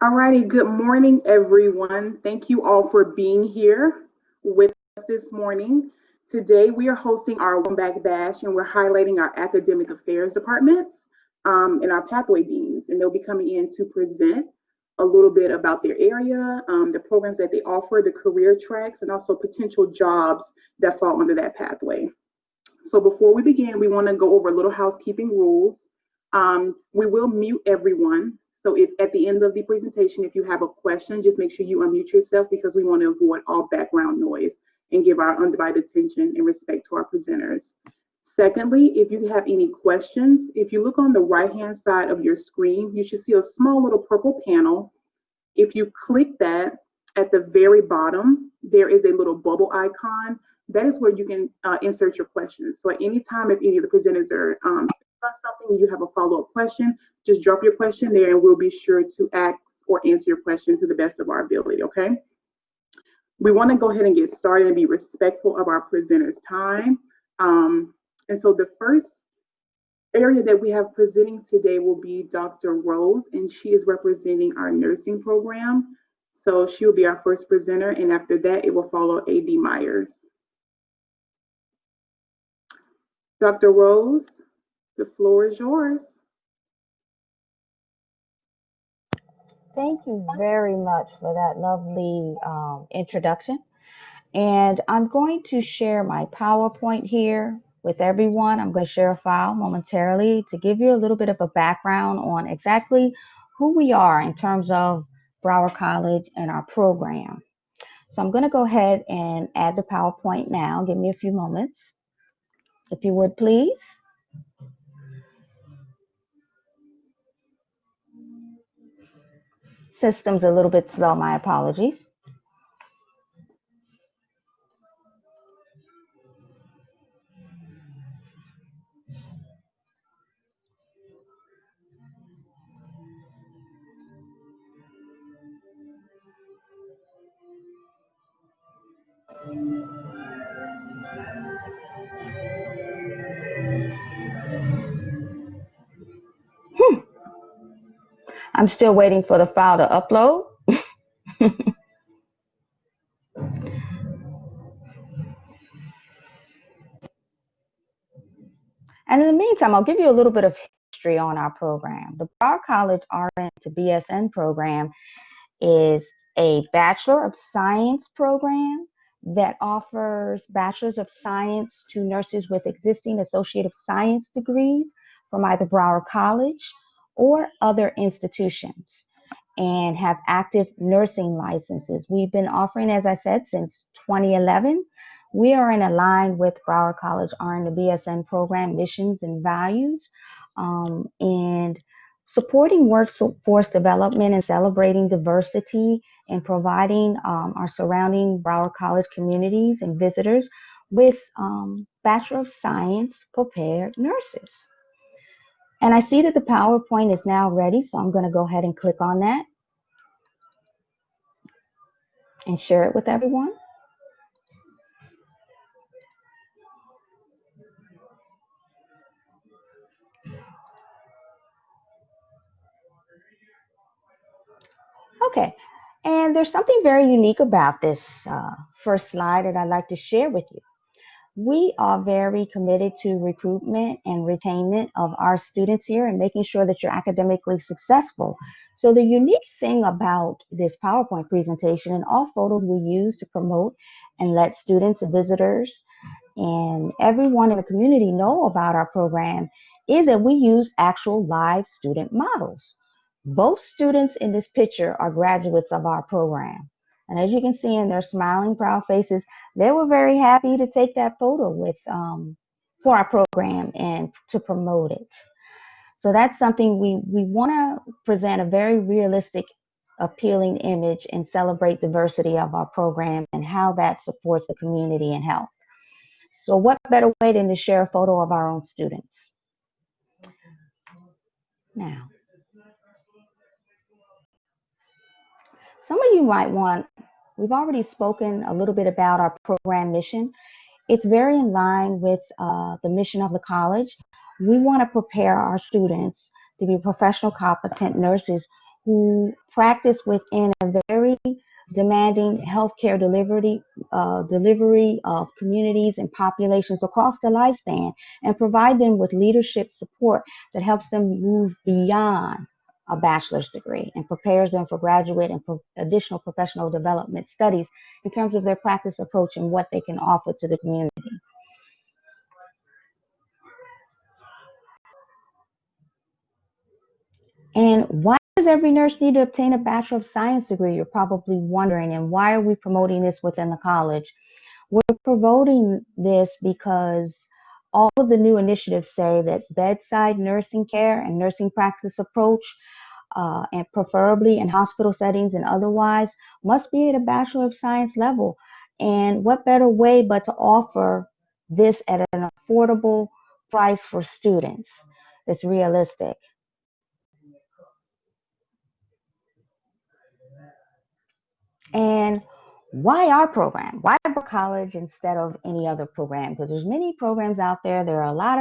Alrighty, good morning, everyone. Thank you all for being here with us this morning. Today, we are hosting our Welcome Back Bash, and we're highlighting our academic affairs departments and our pathway deans. And they'll be coming in to present a little bit about their area, the programs that they offer, the career tracks, and also potential jobs that fall under that pathway. So before we begin, we want to go over a little housekeeping rules. We will mute everyone. So if at the end of the presentation, if you have a question, just make sure you unmute yourself because we want to avoid all background noise and give our undivided attention and respect to our presenters. Secondly, if you have any questions, if you look on the right-hand side of your screen, you should see a small little purple panel. If you click that, at the very bottom, there is a little bubble icon. That is where you can insert your questions. So at any time, if any of the presenters are about something and you have a follow-up question, just drop your question there and we'll be sure to ask or answer your question to the best of our ability, okay? We want to go ahead and get started and be respectful of our presenters' time. And so the first area that we have presenting today will be Dr. Rose, and she is representing our nursing program. So she will be our first presenter, and after that, it will follow A.D. Myers. Dr. Rose, the floor is yours. Thank you very much for that lovely introduction. And I'm going to share my PowerPoint here with everyone. I'm going to share a file momentarily to give you a little bit of a background on exactly who we are in terms of Broward College and our program. So I'm going to go ahead and add the PowerPoint now. Give me a few moments, if you would, please. System's a little bit slow, my apologies. I'm still waiting for the file to upload. And in the meantime, I'll give you a little bit of history on our program. The Broward College RN-BSN program is a Bachelor of Science program that offers Bachelors of Science to nurses with existing Associate of Science degrees from either Broward College or other institutions, and have active nursing licenses. We've been offering, as I said, since 2011. We are in line with Broward College RN-BSN program missions and values, and supporting workforce development and celebrating diversity and providing our surrounding Broward College communities and visitors with Bachelor of Science prepared nurses. And I see that the PowerPoint is now ready, so I'm going to go ahead and click on that and share it with everyone. Okay, and there's something very unique about this first slide that I'd like to share with you. We are very committed to recruitment and retainment of our students here and making sure that you're academically successful. So the unique thing about this PowerPoint presentation and all photos we use to promote and let students and visitors and everyone in the community know about our program is that we use actual live student models. Both students in this picture are graduates of our program. And as you can see in their smiling, proud faces, they were very happy to take that photo with for our program and to promote it. So that's something we want to present a very realistic, appealing image and celebrate diversity of our program and how that supports the community and health. So what better way than to share a photo of our own students? Now, some of you might want, we've already spoken a little bit about our program mission. It's very in line with the mission of the college. We want to prepare our students to be professional, competent nurses who practice within a very demanding healthcare delivery of communities and populations across the lifespan, and provide them with leadership support that helps them move beyond a bachelor's degree and prepares them for graduate and additional professional development studies in terms of their practice approach and what they can offer to the community. And why does every nurse need to obtain a Bachelor of Science degree? You're probably wondering. And why are we promoting this within the college? We're promoting this because all of the new initiatives say that bedside nursing care and nursing practice approach, and preferably in hospital settings and otherwise, must be at a Bachelor of Science level. And what better way but to offer this at an affordable price for students that's realistic? And why our program? Why Broward College instead of any other program? Because there's many programs out there. There are a lot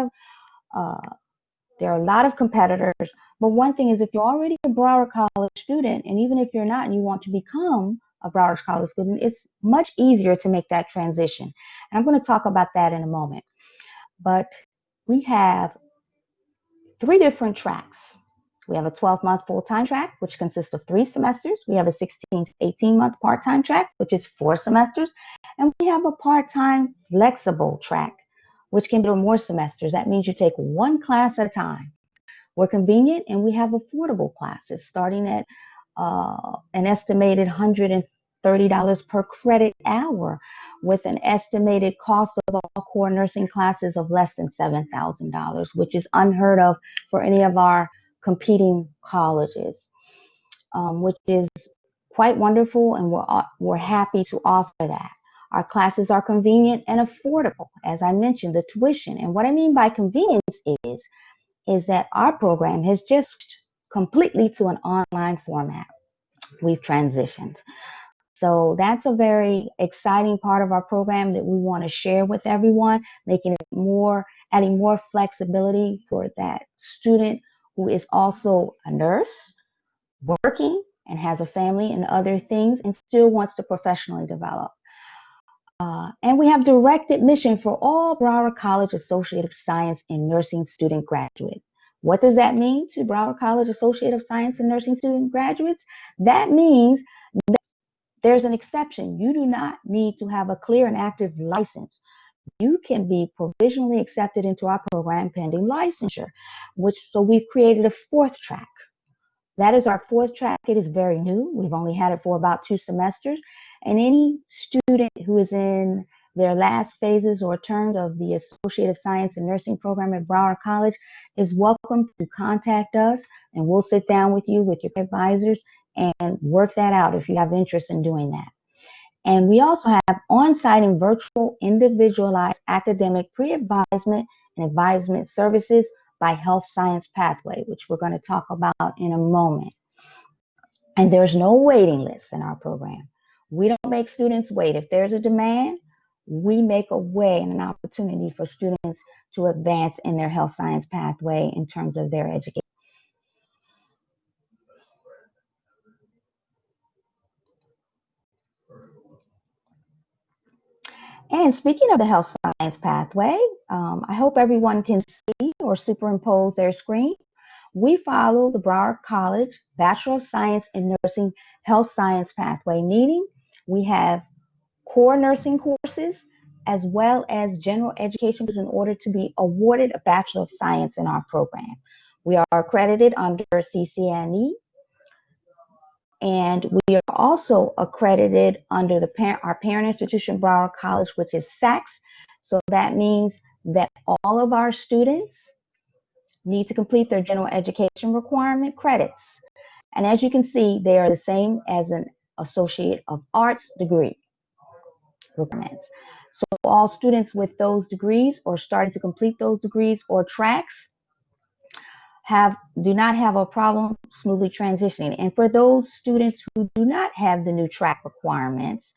of competitors. But one thing is, if you're already a Broward College student, and even if you're not and you want to become a Broward College student, it's much easier to make that transition. And I'm going to talk about that in a moment. But we have 3 different tracks. We have a 12-month full-time track, which consists of 3 semesters. We have a 16 to 18-month part-time track, which is 4 semesters. And we have a part-time flexible track, which can be more semesters. That means you take 1 class at a time. We're convenient, and we have affordable classes starting at an estimated $130 per credit hour, with an estimated cost of all core nursing classes of less than $7,000, which is unheard of for any of our competing colleges, which is quite wonderful, and we're happy to offer that. Our classes are convenient and affordable. As I mentioned, the tuition, and what I mean by convenience is that our program has just completely to an online format. We've transitioned. So that's a very exciting part of our program that we want to share with everyone, making it adding more flexibility for that student who is also a nurse, working, and has a family and other things, and still wants to professionally develop. And we have direct admission for all Broward College Associate of Science in Nursing student graduates. What does that mean to Broward College Associate of Science in Nursing student graduates? That means that there's an exception. You do not need to have a clear and active license. You can be provisionally accepted into our program pending licensure, so we've created a 4th track. That is our 4th track. It is very new. We've only had it for about 2 semesters. And any student who is in their last phases or terms of the Associate of Science and Nursing program at Broward College is welcome to contact us, and we'll sit down with you, with your advisors, and work that out if you have interest in doing that. And we also have on-site and virtual individualized academic pre-advisement and advisement services by Health Science Pathway, which we're going to talk about in a moment. And there's no waiting list in our program. We don't make students wait. If there's a demand, we make a way and an opportunity for students to advance in their health science pathway in terms of their education. And speaking of the health science pathway, I hope everyone can see or superimpose their screen. We follow the Broward College Bachelor of Science in Nursing Health Science Pathway, meaning we have core nursing courses as well as general education in order to be awarded a Bachelor of Science in our program. We are accredited under CCNE, and we are also accredited under our parent institution, Broward College, which is SACS. So that means that all of our students need to complete their general education requirement credits. And as you can see, they are the same as an Associate of Arts degree requirements. So all students with those degrees or starting to complete those degrees or tracks do not have a problem smoothly transitioning. And for those students who do not have the new track requirements,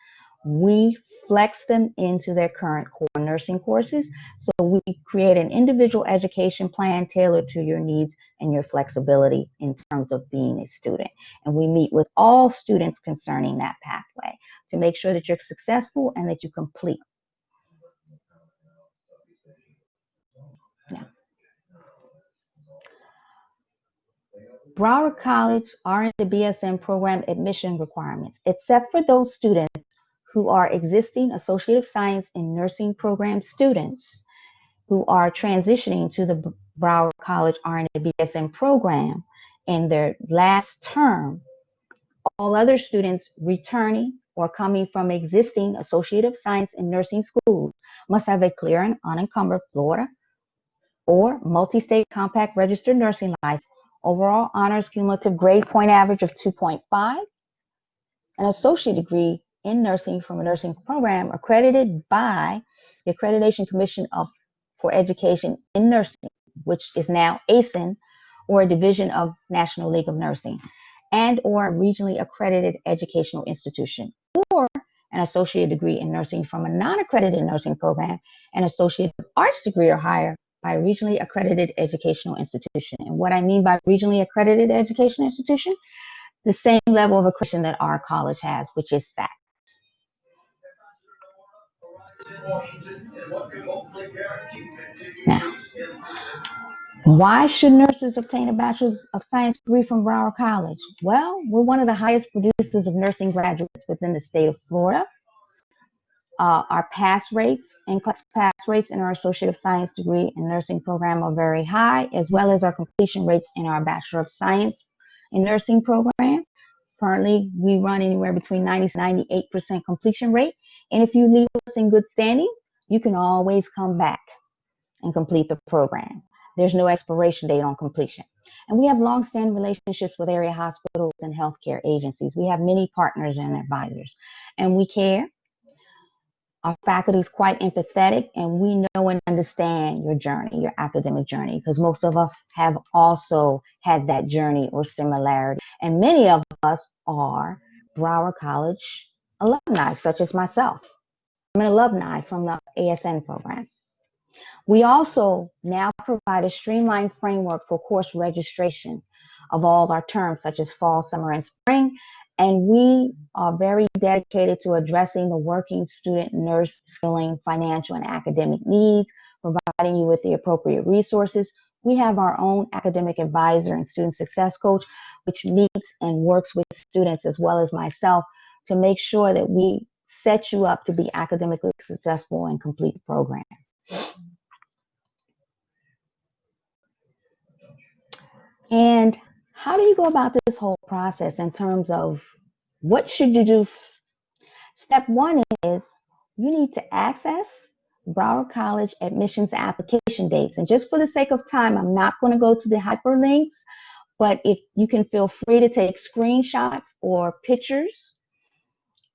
we flex them into their current core nursing courses. So we create an individual education plan tailored to your needs and your flexibility in terms of being a student. And we meet with all students concerning that pathway to make sure that you're successful and that you complete. Now, Broward College RN-BSN program admission requirements, except for those students who are existing Associate of Science in Nursing program students who are transitioning to the Broward College RN-BSN program in their last term. All other students returning or coming from existing Associate of Science in Nursing schools must have a clear and unencumbered Florida or multi-state compact registered nursing license, overall honors cumulative grade point average of 2.5, an associate degree in nursing from a nursing program accredited by the Accreditation Commission for Education in Nursing, which is now ASIN, or a division of National League of Nursing, and or a regionally accredited educational institution, or an associate degree in nursing from a non-accredited nursing program, an associate of arts degree or higher by a regionally accredited educational institution. And what I mean by regionally accredited educational institution, the same level of accreditation that our college has, which is SAC. Now, why should nurses obtain a Bachelor of Science degree from Broward College? Well, we're one of the highest producers of nursing graduates within the state of Florida. Our pass rates and class pass rates in our Associate of Science degree and nursing program are very high, as well as our completion rates in our Bachelor of Science in nursing program. Currently, we run anywhere between 90 to 98% completion rate. And if you leave us in good standing, you can always come back and complete the program. There's no expiration date on completion. And we have long-standing relationships with area hospitals and healthcare agencies. We have many partners and advisors, and we care. Our faculty is quite empathetic, and we know and understand your journey, your academic journey, because most of us have also had that journey or similarity. And many of us are Broward College alumni, such as myself. I'm an alumni from the ASN program. We also now provide a streamlined framework for course registration of all of our terms, such as fall, summer, and spring. And we are very dedicated to addressing the working student nurse skilling, financial, and academic needs, providing you with the appropriate resources. We have our own academic advisor and student success coach, which meets and works with students as well as myself to make sure that we set you up to be academically successful and complete programs. And how do you go about this whole process in terms of what should you do? Step one is you need to access Broward College admissions application dates. And just for the sake of time, I'm not going to go to the hyperlinks, but if you can feel free to take screenshots or pictures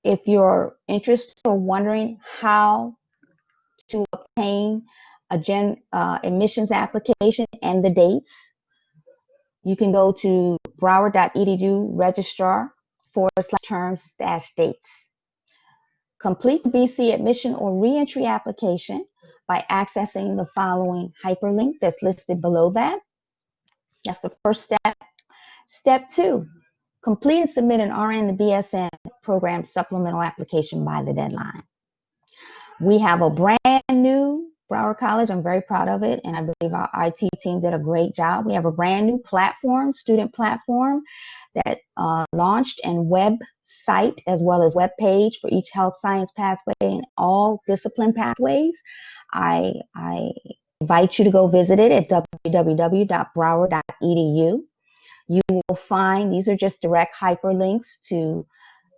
if you're interested or wondering how to obtain a admissions application and the dates. You can go to broward.edu registrar/terms-dates. Complete the BC admission or reentry application by accessing the following hyperlink that's listed below that. That's the first step. Step two, complete and submit an RN-BSN program supplemental application by the deadline. We have a brand new Broward College. I'm very proud of it, and I believe our IT team did a great job. We have a brand new platform, student platform, that launched, and website as well as web page for each health science pathway and all discipline pathways. I invite you to go visit it at www.broward.edu. You will find these are just direct hyperlinks to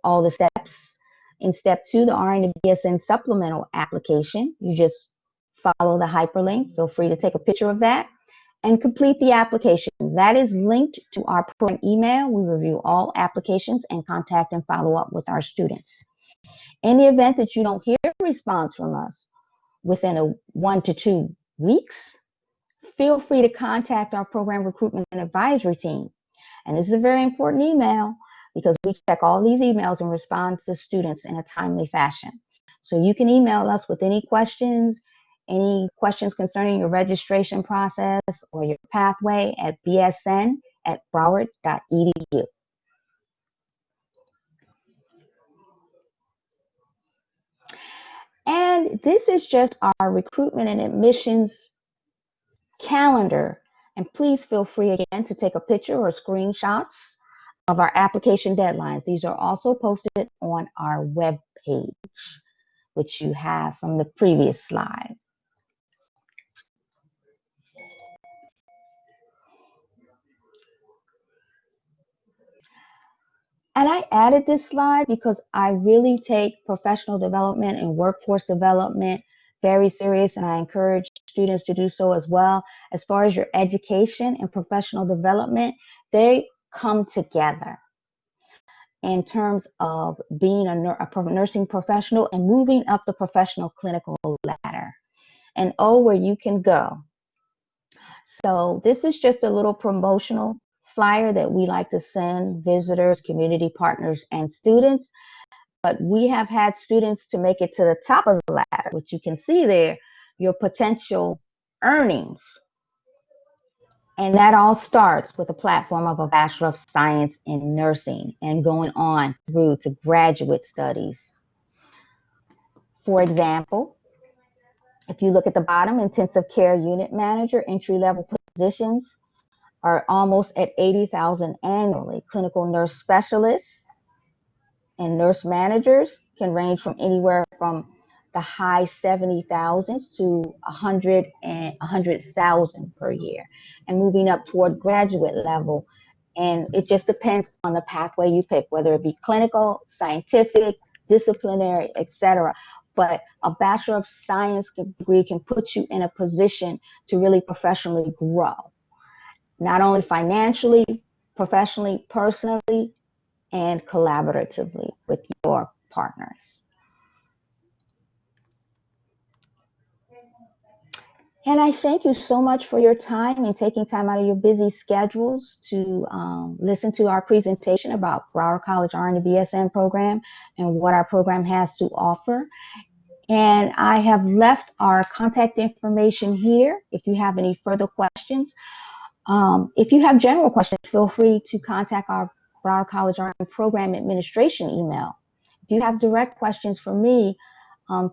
all the steps. In step two, the RN-BSN supplemental application, you just follow the hyperlink. Feel free to take a picture of that and complete the application. That is linked to our program email. We review all applications and contact and follow up with our students. In the event that you don't hear a response from us within 1 to 2 weeks, feel free to contact our program recruitment and advisory team. And this is a very important email because we check all these emails and respond to students in a timely fashion. So you can email us with any questions concerning your registration process or your pathway at bsn@broward.edu. And this is just our recruitment and admissions calendar. And please feel free again to take a picture or screenshots of our application deadlines. These are also posted on our web page, which you have from the previous slide. And I added this slide because I really take professional development and workforce development very serious, and I encourage students to do so as well. As far as your education and professional development, they come together in terms of being a nursing professional and moving up the professional clinical ladder. And where you can go. So this is just a little promotional flyer that we like to send visitors, community partners, and students. But we have had students to make it to the top of the ladder, which you can see there, your potential earnings. And that all starts with a platform of a Bachelor of Science in Nursing and going on through to graduate studies. For example, if you look at the bottom, intensive care unit manager, entry-level positions are almost at $80,000 annually. Clinical nurse specialists and nurse managers can range from anywhere from the high 70,000s to 100,000 per year, and moving up toward graduate level. And it just depends on the pathway you pick, whether it be clinical, scientific, disciplinary, etc. But a Bachelor of Science degree can put you in a position to really professionally grow, not only financially, professionally, personally, and collaboratively with your partners. And I thank you so much for your time and taking time out of your busy schedules to listen to our presentation about Broward College RN-BSN program and what our program has to offer. And I have left our contact information here if you have any further questions. If you have general questions, feel free to contact our Broward College RN program administration email. If you have direct questions for me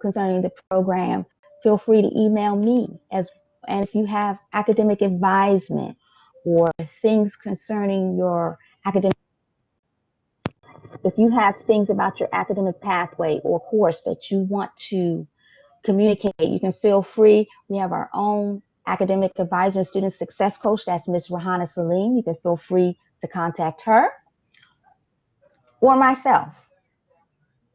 concerning the program, feel free to email me. And if you have academic advisement or things concerning your academic, if you have things about your academic pathway or course that you want to communicate, you can feel free. We have our own academic advisor and student success coach. That's Ms. Rahana Salim. You can feel free to contact her or myself.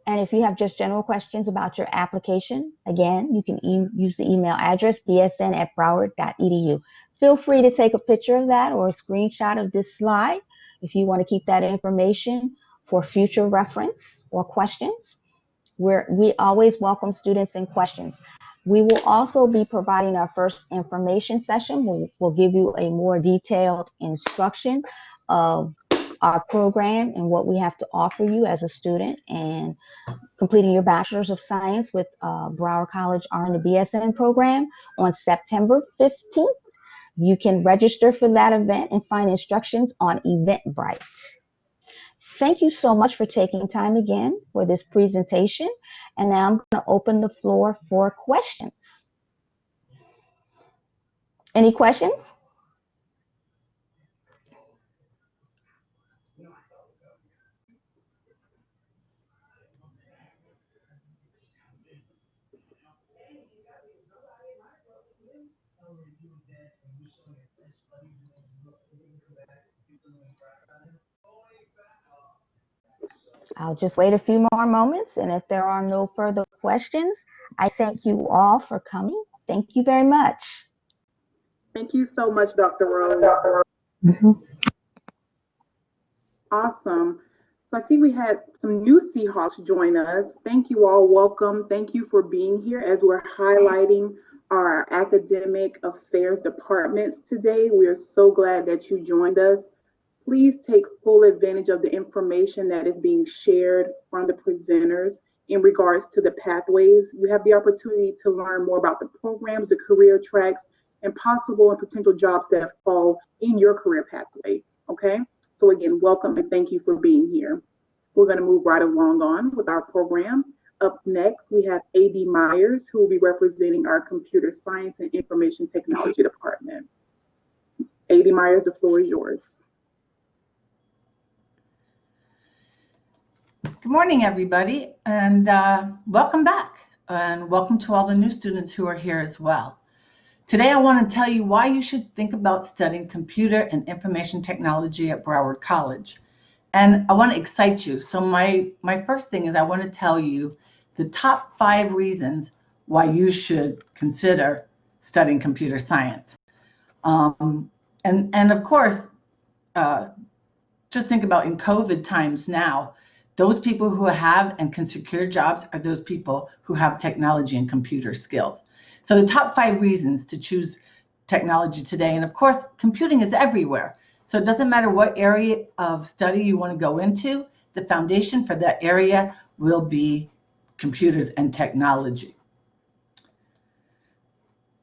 And if you have just general questions about your application, again, you can use the email address bsn@broward.edu. Feel free to take a picture of that or a screenshot of this slide if you want to keep that information for future reference or questions. We always welcome students and questions. We will also be providing our first information session. We'll give you a more detailed instruction of our program and what we have to offer you as a student and completing your Bachelor's of Science with Broward College RN-BSN program on September 15th. You can register for that event and find instructions on Eventbrite. Thank you so much for taking time again for this presentation. And now I'm going to open the floor for questions. Any questions? I'll just wait a few more moments, and if there are no further questions, I thank you all for coming. Thank you very much. Thank you so much, Dr. Rose. Awesome. So I see we had some new Seahawks join us. Thank you all. Welcome. Thank you for being here as we're highlighting our academic affairs departments today. We are so glad that you joined us. Please take full advantage of the information that is being shared from the presenters in regards to the pathways. You have the opportunity to learn more about the programs, the career tracks, and possible and potential jobs that fall in your career pathway. Okay, so again, welcome and thank you for being here. We're going to move right along on with our program. Up next, we have A.D. Myers, who will be representing our Computer Science and Information Technology Department. A.D. Myers, the floor is yours. Good morning, everybody, and welcome back, and welcome to all the new students who are here as well. Today, I want to tell you why you should think about studying computer and information technology at Broward College. And I want to excite you. So my first thing is I want to tell you the top 5 reasons why you should consider studying computer science. And of course, just think about in COVID times now, those people who have and can secure jobs are those people who have technology and computer skills. So the top 5 reasons to choose technology today, and of course, computing is everywhere. So it doesn't matter what area of study you want to go into, the foundation for that area will be computers and technology.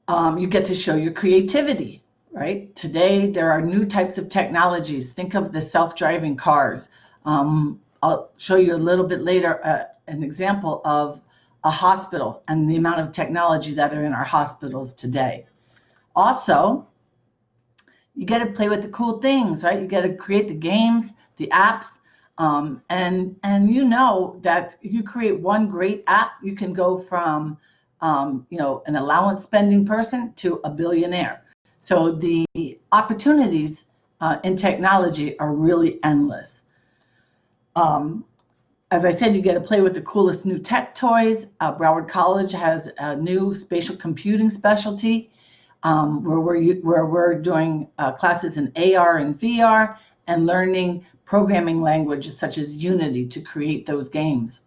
You get to show your creativity, right? Today, there are new types of technologies. Think of the self-driving cars. I'll show you a little bit later an example of a hospital and the amount of technology that are in our hospitals today. Also, you get to play with the cool things, right? You get to create the games, the apps, and you know that if you create one great app, you can go from an allowance spending person to a billionaire. So the opportunities in technology are really endless. As I said, you get to play with the coolest new tech toys. Broward College has a new spatial computing specialty where we're doing classes in AR and VR and learning programming languages such as Unity to create those games.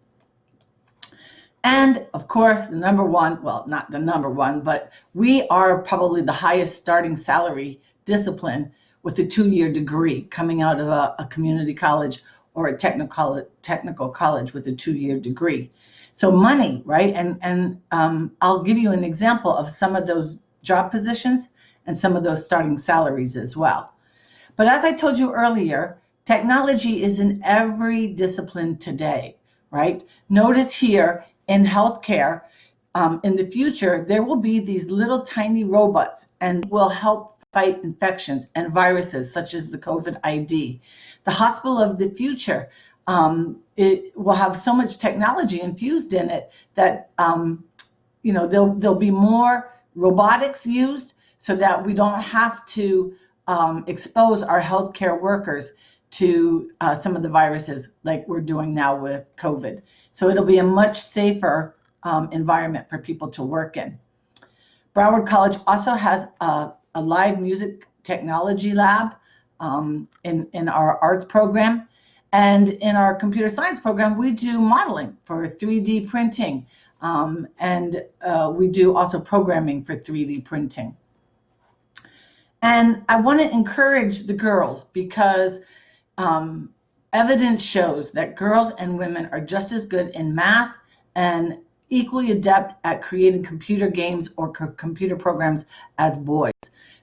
And of course, the number one, well, not the number one, but we are probably the highest starting salary discipline with a 2-year degree coming out of a community college or a technical college with a 2-year degree. So money, right? And I'll give you an example of some of those job positions and some of those starting salaries as well. But as I told you earlier, technology is in every discipline today, right? Notice here in healthcare, in the future, there will be these little tiny robots and will help fight infections and viruses such as the COVID ID. The hospital of the future, it will have so much technology infused in it that there'll be more robotics used so that we don't have to expose our healthcare workers to some of the viruses like we're doing now with COVID. So it'll be a much safer environment for people to work in. Broward College also has a live music technology lab in our arts program. And in our computer science program, we do modeling for 3D printing. And we do also programming for 3D printing. And I want to encourage the girls because evidence shows that girls and women are just as good in math and equally adept at creating computer games or computer programs as boys.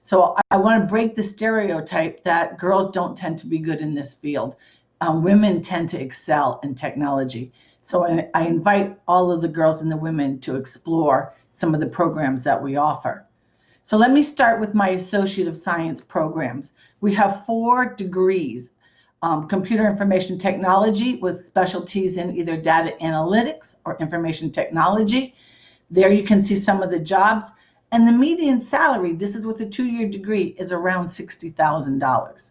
So I want to break the stereotype that girls don't tend to be good in this field. Women tend to excel in technology. So I invite all of the girls and the women to explore some of the programs that we offer. So let me start with my Associate of Science programs. We have 4 degrees. Computer Information Technology with specialties in either data analytics or information technology. There you can see some of the jobs. And the median salary, this is with a 2-year degree, is around $60,000.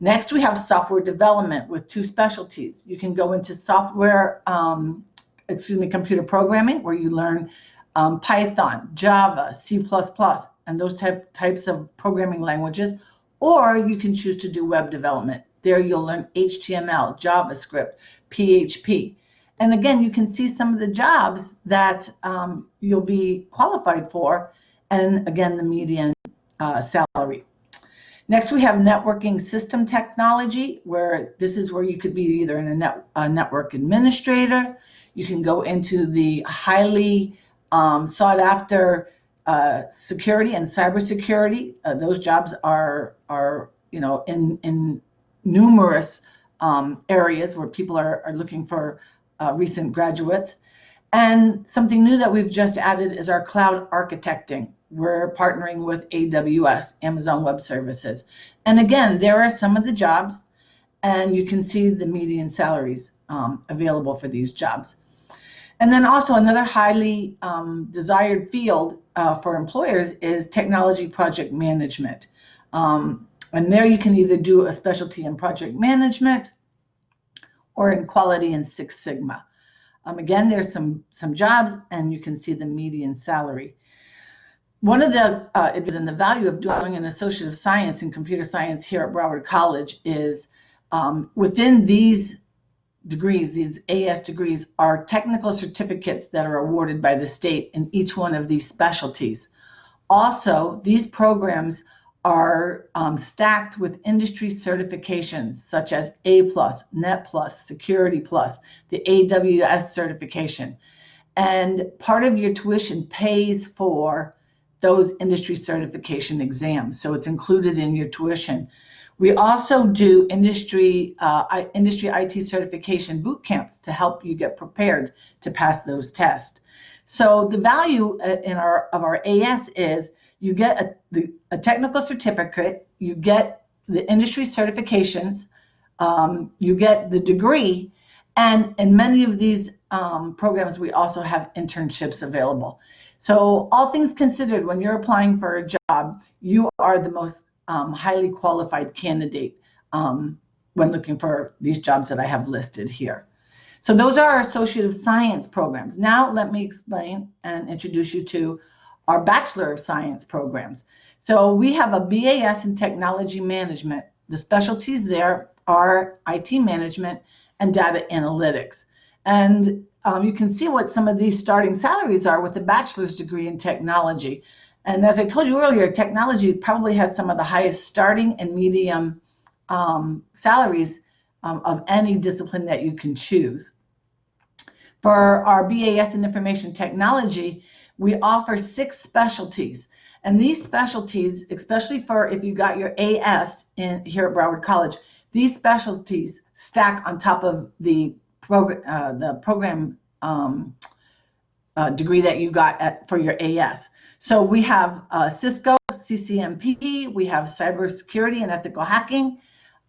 Next, we have software development with 2 specialties. You can go into computer programming, where you learn Python, Java, C++, and those types of programming languages, or you can choose to do web development. There you'll learn HTML, JavaScript, PHP. And again, you can see some of the jobs that you'll be qualified for, and again, the median salary. Next, we have networking system technology, where this is where you could be either a network administrator, You can go into the highly sought after security and cybersecurity. Those jobs are in numerous areas where people are looking for recent graduates. And something new that we've just added is our cloud architecting. We're partnering with AWS, Amazon Web Services. And again, there are some of the jobs, and you can see the median salaries available for these jobs. And then also another highly desired field for employers is technology project management. And there you can either do a specialty in project management or in quality and Six Sigma. Again, there's some jobs, and you can see the median salary. One of the and the value of doing an Associate of Science in Computer Science here at Broward College is within these degrees, these AS degrees, are technical certificates that are awarded by the state in each one of these specialties. Also, these programs are stacked with industry certifications such as A+, Net+, Security+, the AWS certification. And part of your tuition pays for those industry certification exams, so it's included in your tuition. We also do industry IT certification boot camps to help you get prepared to pass those tests. So the value of our AS is you get a technical certificate, you get the industry certifications, you get the degree, and in many of these programs we also have internships available. So all things considered, when you're applying for a job, you are the most highly qualified candidate when looking for these jobs that I have listed here. So those are our Associate of Science programs. Now let me explain and introduce you to our Bachelor of Science programs. So we have a BAS in Technology Management. The specialties there are IT management and data analytics. And you can see what some of these starting salaries are with a bachelor's degree in technology. And as I told you earlier, technology probably has some of the highest starting and medium salaries of any discipline that you can choose. For our BAS in Information Technology, we offer 6 specialties. And these specialties, especially for if you got your AS here at Broward College, these specialties stack on top of the program degree that you got for your AS. So we have Cisco, CCNP, we have cybersecurity and ethical hacking,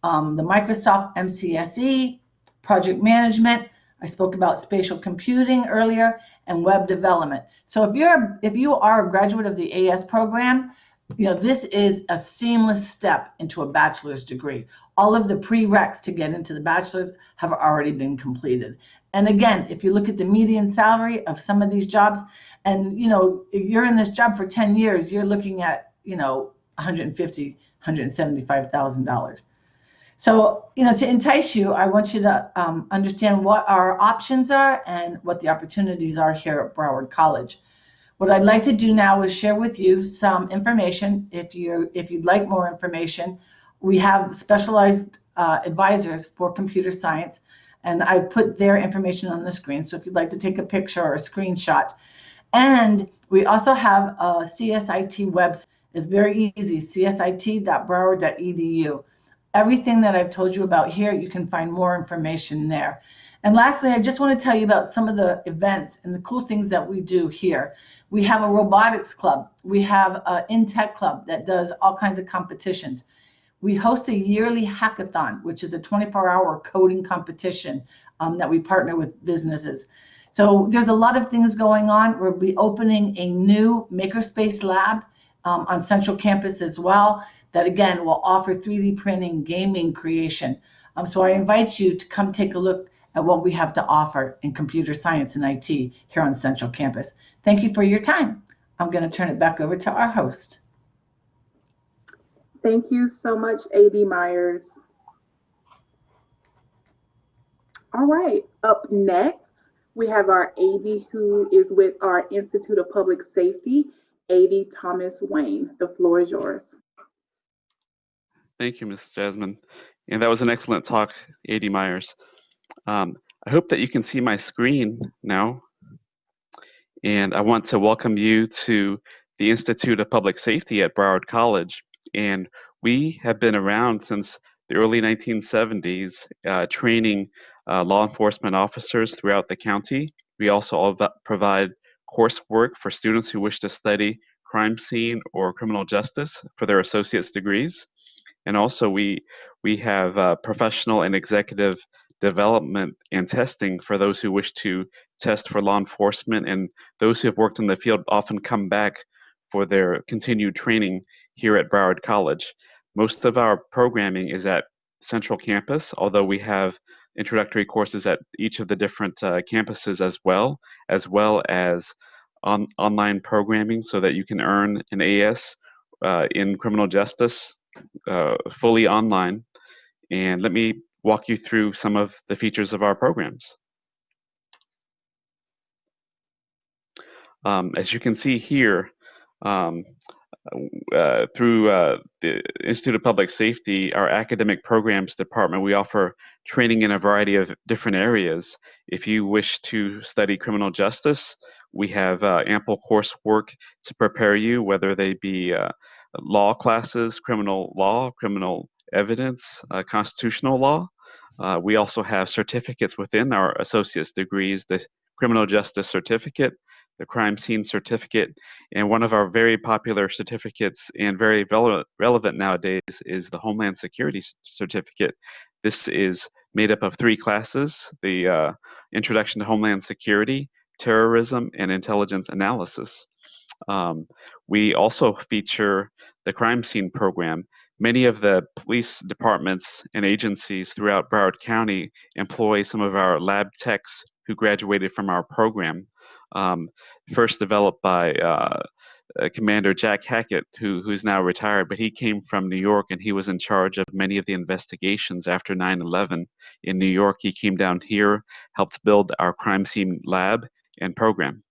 the Microsoft MCSE, project management. I spoke about spatial computing earlier, and web development. So if you are a graduate of the AS program, this is a seamless step into a bachelor's degree. All of the prereqs to get into the bachelor's have already been completed. And again, if you look at the median salary of some of these jobs, and if you're in this job for 10 years, you're looking at $150,000, $175,000. So to entice you, I want you to understand what our options are and what the opportunities are here at Broward College. What I'd like to do now is share with you some information. If you'd like more information, we have specialized advisors for computer science, and I've put their information on the screen. So if you'd like to take a picture or a screenshot. And we also have a CSIT website. It's very easy, csit.broward.edu. Everything that I've told you about here, you can find more information there. And lastly, I just want to tell you about some of the events and the cool things that we do here. We have a robotics club. We have an in-tech club that does all kinds of competitions. We host a yearly hackathon, which is a 24-hour coding competition that we partner with businesses. So there's a lot of things going on. We'll be opening a new makerspace lab on Central Campus as well, that again will offer 3D printing, gaming creation. So I invite you to come take a look at what we have to offer in computer science and IT here on Central Campus. Thank you for your time. I'm going to turn it back over to our host. Thank you so much, A.D. Myers. All right, up next, we have our AD who is with our Institute of Public Safety, AD Thomas Wayne. The floor is yours. Thank you, Ms. Jasmine. And that was an excellent talk, A.D. Myers. I I hope that you can see my screen now, and I want to welcome you to the Institute of Public Safety at Broward College. And we have been around since the early 1970s, training law enforcement officers throughout the county. We also provide coursework for students who wish to study crime scene or criminal justice for their associate's degrees. And also we have professional and executive development and testing for those who wish to test for law enforcement, and those who have worked in the field often come back for their continued training here at Broward College. Most of our programming is at Central Campus, although we have introductory courses at each of the different campuses as well as online programming so that you can earn an AS in criminal justice fully online. And let me walk you through some of the features of our programs. As you can see here, through the Institute of Public Safety, our academic programs department, we offer training in a variety of different areas. If you wish to study criminal justice, we have ample coursework to prepare you, whether they be law classes, criminal law, criminal evidence, constitutional law. We also have certificates within our associate's degrees, the criminal justice certificate, the crime scene certificate, and one of our very popular certificates and very relevant nowadays is the Homeland Security certificate. This is made up of 3 classes: the Introduction to Homeland Security, Terrorism, and Intelligence Analysis. We also feature the crime scene program. Many of the police departments and agencies throughout Broward County employ some of our lab techs who graduated from our program. First developed by Commander Jack Hackett, who's now retired, but he came from New York and he was in charge of many of the investigations after 9/11 in New York. He came down here, helped build our crime scene lab and program.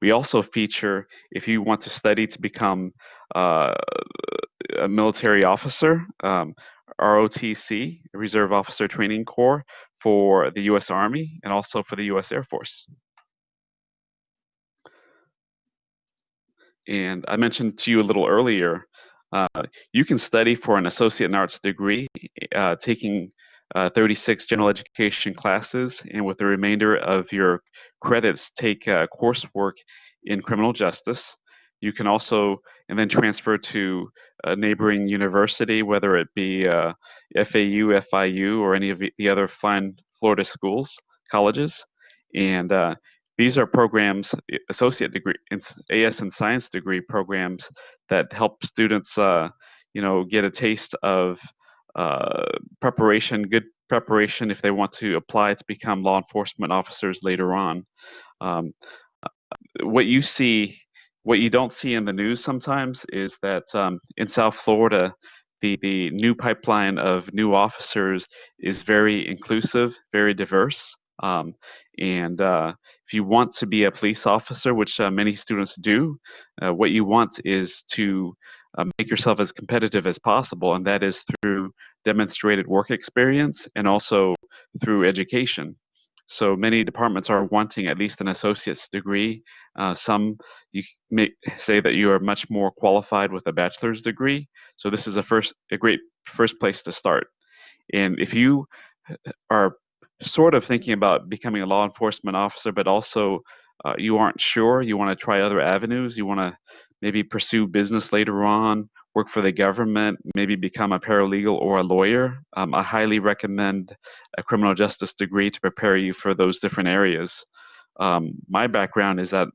We also feature, if you want to study to become a military officer, ROTC, Reserve Officer Training Corps, for the U.S. Army and also for the U.S. Air Force. And I mentioned to you a little earlier, you can study for an Associate in Arts degree, taking 36 general education classes, and with the remainder of your credits, take coursework in criminal justice. You can also, and then transfer to a neighboring university, whether it be FAU, FIU, or any of the other fine Florida colleges. And these are programs, associate degree, AS and science degree programs that help students, get a taste of preparation, good preparation if they want to apply to become law enforcement officers later on. What you don't see in the news sometimes is that in South Florida, the new pipeline of new officers is very inclusive, very diverse. And if you want to be a police officer, which many students do, what you want is to make yourself as competitive as possible, and that is through demonstrated work experience and also through education. So many departments are wanting at least an associate's degree. Some you may say that you are much more qualified with a bachelor's degree. So this is a great first place to start. And if you are sort of thinking about becoming a law enforcement officer, but also you aren't sure, you want to try other avenues, you want to maybe pursue business later on, work for the government, maybe become a paralegal or a lawyer, I highly recommend a criminal justice degree to prepare you for those different areas. My background is that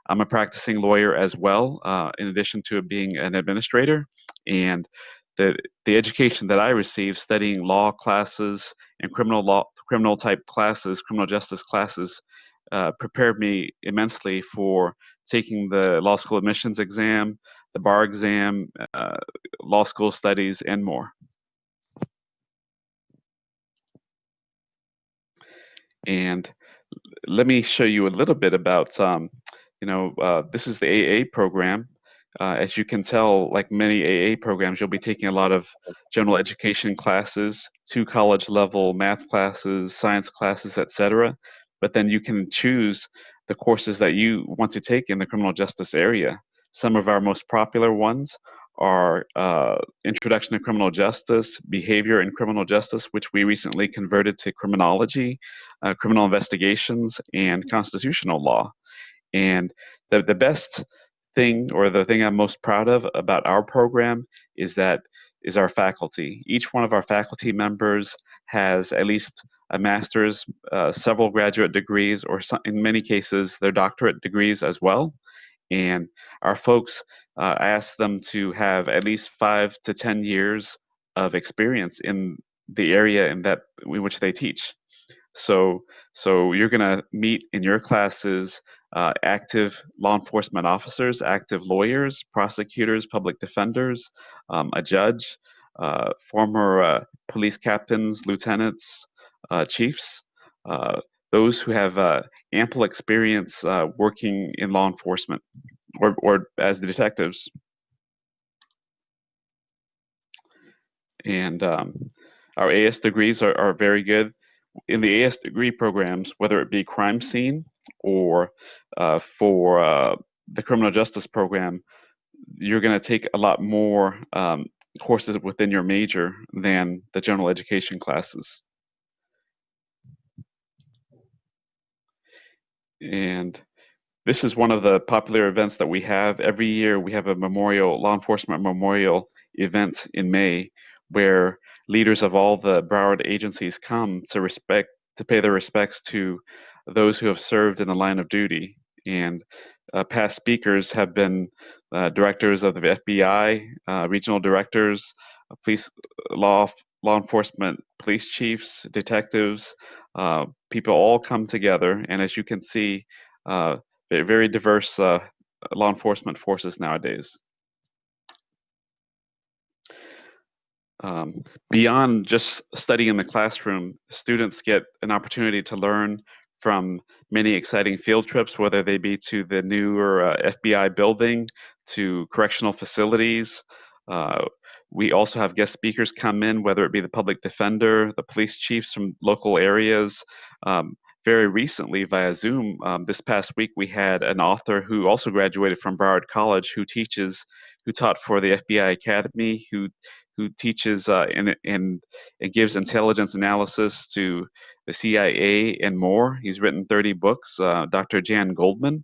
I'm a practicing lawyer as well, in addition to being an administrator. And the education that I received studying law classes and criminal type classes, criminal justice classes, prepared me immensely for taking the law school admissions exam, the bar exam, law school studies, and more. And let me show you a little bit about, this is the AA program. As you can tell, like many AA programs, you'll be taking a lot of general education classes, 2 college level math classes, science classes, etc. But then you can choose the courses that you want to take in the criminal justice area. Some of our most popular ones are Introduction to Criminal Justice, Behavior in Criminal Justice, which we recently converted to Criminology, Criminal Investigations, and Constitutional Law. And the best thing, or the thing I'm most proud of about our program, is our faculty. Each one of our faculty members has at least a master's, several graduate degrees, or in many cases, their doctorate degrees as well. And our folks, I ask them to have at least 5 to 10 years of experience in the area in which they teach. So you're going to meet in your classes active law enforcement officers, active lawyers, prosecutors, public defenders, a judge, former police captains, lieutenants, chiefs, those who have ample experience working in law enforcement or as the detectives. And our AS degrees are very good. In the AS degree programs, whether it be crime scene or for the criminal justice program, you're going to take a lot more courses within your major than the general education classes. And this is one of the popular events that we have. Every year we have a law enforcement memorial event in May where leaders of all the Broward agencies come to pay their respects to those who have served in the line of duty. And past speakers have been directors of the FBI, regional directors, police, law enforcement, police chiefs, detectives, people all come together. And as you can see, very diverse law enforcement forces nowadays. Beyond just studying in the classroom, students get an opportunity to learn from many exciting field trips, whether they be to the newer FBI building, to correctional facilities. We also have guest speakers come in, whether it be the public defender, the police chiefs from local areas. Very recently via Zoom, this past week, we had an author who also graduated from Broward College who taught for the FBI Academy, who teaches and gives intelligence analysis to the CIA and more. He's written 30 books, Dr. Jan Goldman.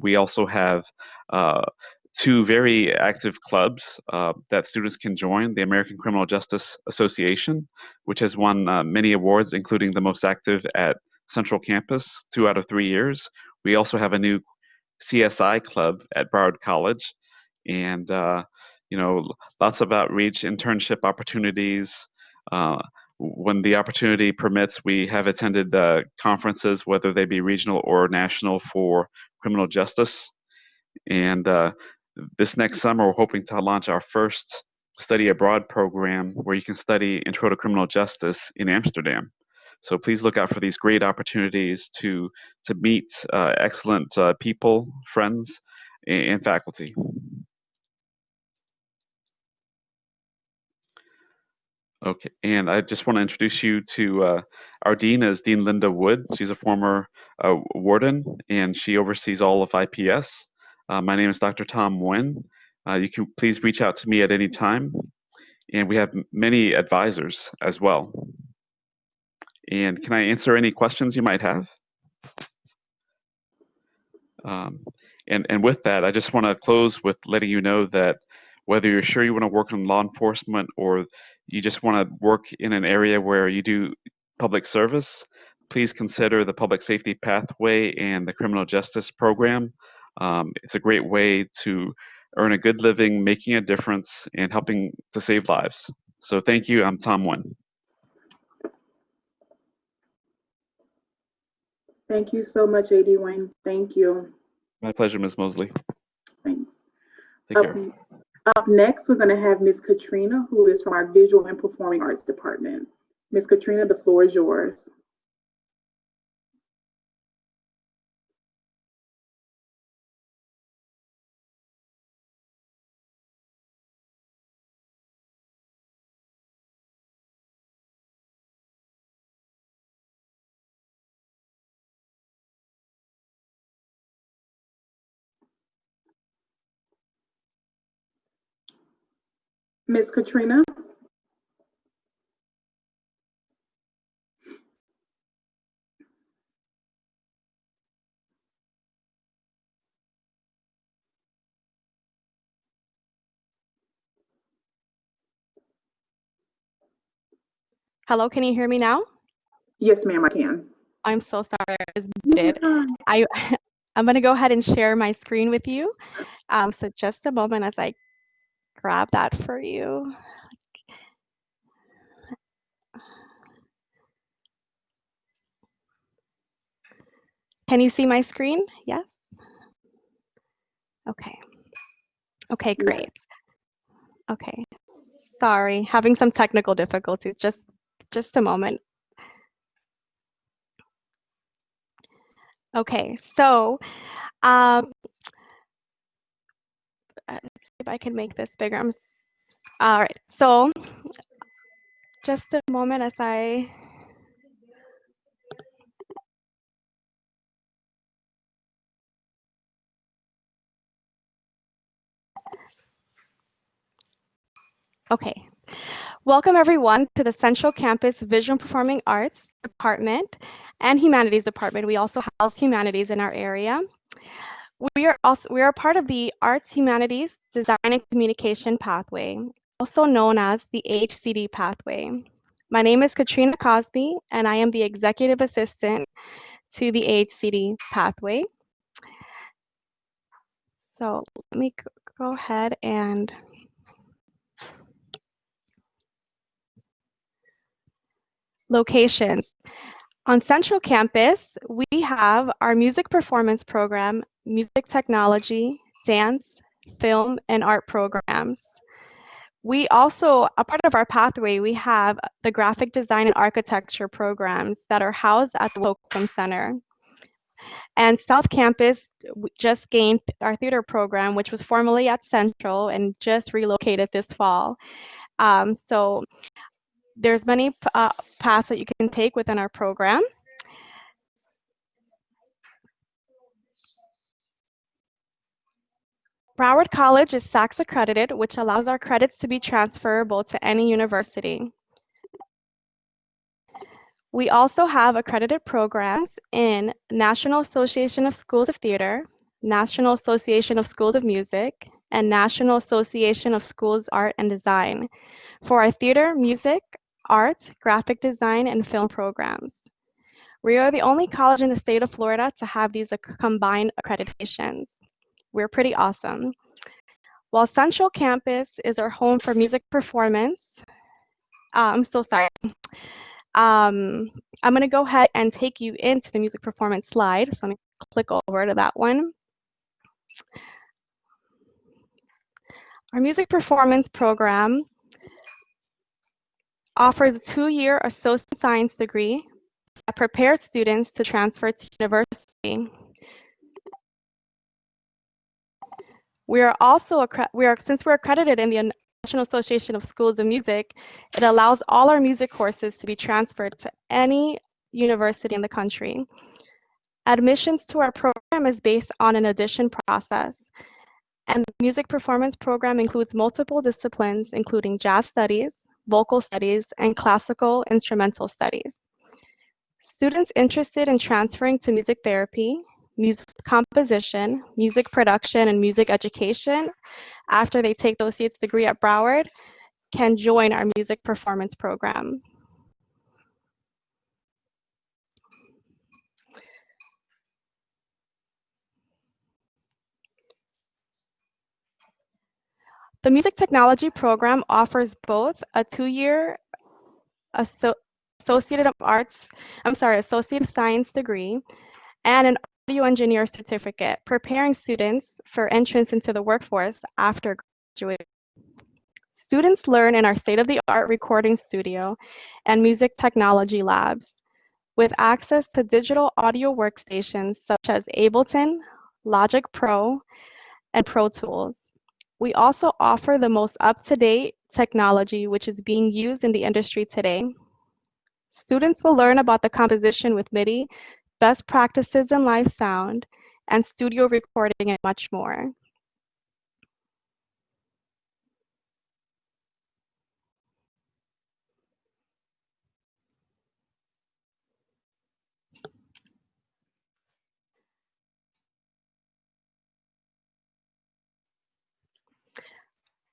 We also have 2 very active clubs that students can join. The American Criminal Justice Association, which has won many awards, including the most active at Central Campus 2 out of 3 years. We also have a new CSI club at Broward College, and lots of outreach, internship opportunities. When the opportunity permits, we have attended conferences, whether they be regional or national, for criminal justice. And this next summer, we're hoping to launch our first study abroad program where you can study Intro to Criminal Justice in Amsterdam. So please look out for these great opportunities to meet excellent people, friends, and faculty. Okay, and I just want to introduce you to our dean, is Dean Linda Wood. She's a former warden, and she oversees all of IPS. My name is Dr. Tom Nguyen. You can please reach out to me at any time, and we have many advisors as well. And can I answer any questions you might have? And with that, I just want to close with letting you know that whether you're sure you want to work in law enforcement or you just want to work in an area where you do public service, please consider the public safety pathway and the criminal justice program. It's a great way to earn a good living, making a difference, and helping to save lives. So thank you. I'm Tom Nguyen. Thank you so much, A.D. Wayne. Thank you. My pleasure, Ms. Mosley. Thanks. Take care. Up next, we're going to have Ms. Katrina, who is from our Visual and Performing Arts Department. Ms. Katrina, the floor is yours. Miss Katrina? Hello, can you hear me now? Yes, ma'am, I can. I'm so sorry, I was No, you're muted. fine. I'm going to go ahead and share my screen with you. So just a moment as I grab that for you. Can you see my screen? Yes? Okay. Okay, Yeah. great. Okay. Sorry, having some technical difficulties. Just a moment. Okay, so let's see if I can make this bigger. All right, so just a moment as I okay. Welcome everyone to the Central Campus Visual Performing Arts Department and Humanities Department. We also house humanities in our area. We are part of the Arts, Humanities, Design and Communication pathway, also known as the HCD pathway. My name is Katrina Cosby, and I am the Executive Assistant to the HCD pathway. So let me go ahead and locations. On Central Campus, we have our music performance program, music technology, dance, film, and art programs. We also, a part of our pathway, we have the graphic design and architecture programs that are housed at the Welcome Center. And South Campus just gained our theater program, which was formerly at Central and just relocated this fall. So there's many paths that you can take within our program. Broward College is SACS accredited, which allows our credits to be transferable to any university. We also have accredited programs in National Association of Schools of Theater, National Association of Schools of Music, and National Association of Schools Art and Design for our theater, music, art, graphic design, and film programs. We are the only college in the state of Florida to have these combined accreditations. We're pretty awesome. While Central Campus is our home for music performance, I'm so sorry. I'm going to go ahead and take you into the music performance slide. So let me click over to that one. Our music performance program offers a 2-year associate science degree that prepares students to transfer to university. Since we're accredited in the National Association of Schools of Music, it allows all our music courses to be transferred to any university in the country. Admissions to our program is based on an addition process, and the music performance program includes multiple disciplines, including jazz studies, vocal studies, and classical instrumental studies. Students interested in transferring to music therapy, music composition, music production, and music education after they take the associate's degree at Broward can join our music performance program. The music technology program offers both a 2-year Associate of Science degree and an audio engineer certificate, preparing students for entrance into the workforce after graduation. Students learn in our state-of-the-art recording studio and music technology labs with access to digital audio workstations such as Ableton, Logic Pro, and Pro Tools. We also offer the most up-to-date technology which is being used in the industry today. Students will learn about the composition with MIDI, best practices in live sound, and studio recording, and much more.